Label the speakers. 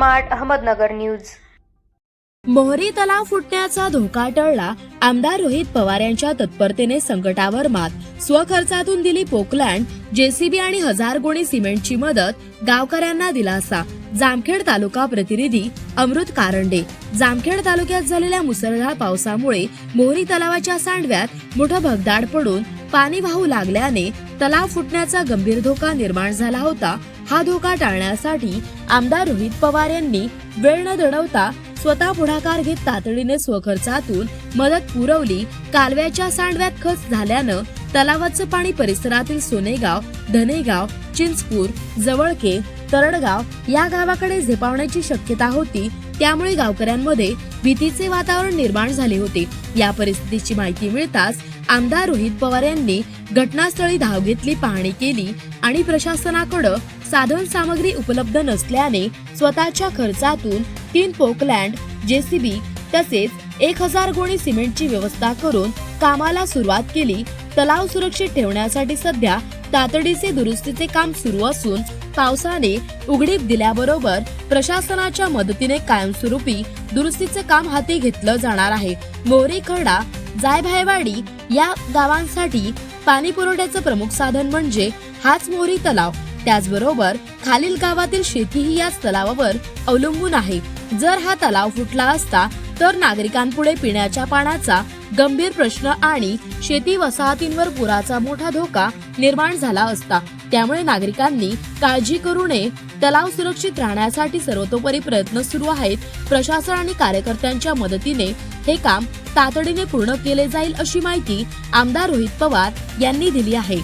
Speaker 1: Smart Ahmednagar news.
Speaker 2: मोहरी तलाव फुटण्याचा धोका टळला। आमदार रोहित पवार यांच्या तत्परतेने संकटावर मात। स्वखर्चातून दिली पोकलँड, जेसीबी आणि 1000 गोणी सिमेंटची मदत, गावकऱ्यांना दिलासा। जामखेड तालुका प्रतिनिधी अमृत कारंडे। जामखेड तालुक्यात झालेल्या मुसळधार पावसामुळे मोहरी तलावाच्या सांडव्यात मोठं भगदाड पडून पाणी वाहू लागल्याने तलाव फुटण्याचा गंभीर धोका निर्माण झाला होता। हा धोका टाळण्यासाठी आमदार रोहित पवार यांनी वेळ न दडवता स्वतः पुढाकार घेत तातडीने स्वखर्चातून मदत पुरवली। कालव्याच्या सांडव्यात खच झाल्यानं तलावाचं पाणी परिसरातील सोनेगाव, धनेगाव, चिंचपूर, जवळके, तरडगाव या गावाकडे झेपावण्याची शक्यता होती। त्यामुळे गावकऱ्यांमध्ये भीतीचे वातावरण निर्माण झाले होते। या परिस्थितीची माहिती मिळताच आमदार रोहित पवार यांनी घटनास्थळी धाव घेतली, पाहणी केली आणि प्रशासनाकडे साधन सामग्री उपलब्ध नसल्याने स्वतःच्या खर्चातून 3 पोकलँड, जेसीबी तसेच 1000 गोणी सिमेंटची व्यवस्था करून कामाला सुरुवात केली। तलाव सुरक्षित ठेवण्यासाठी सध्या तातडीचे दुरुस्तीचे काम सुरू असून पावसाने उघडीप दिल्याबरोबर प्रशासनाच्या मदतीने कायमस्वरूपी दुरुस्तीचे काम हाती घेतलं जाणार आहे। मोहरी, खर्डा, जायभायवाडी या गावांसाठी पाणी पुरवठ्याचं प्रमुख साधन म्हणजे हाच मोहरी तलाव। त्याचबरोबर खालील गावातील शेतीही याच तलावावर अवलंबून आहे। जर हा तलाव फुटला असता तर नागरिकांपुढे पिण्याच्या पाण्याचा गंभीर प्रश्न आणि शेती वसाहतींवर पुराचा मोठा धोका निर्माण झाला असता। त्यामुळे नागरिकांनी काळजी करू नये। तलाव सुरक्षित राहण्यासाठी सर्वतोपरी प्रयत्न सुरू आहेत। प्रशासन आणि कार्यकर्त्यांच्या मदतीने हे काम तातडीने पूर्ण केले जाईल अशी माहिती आमदार रोहित पवार यांनी दिली आहे।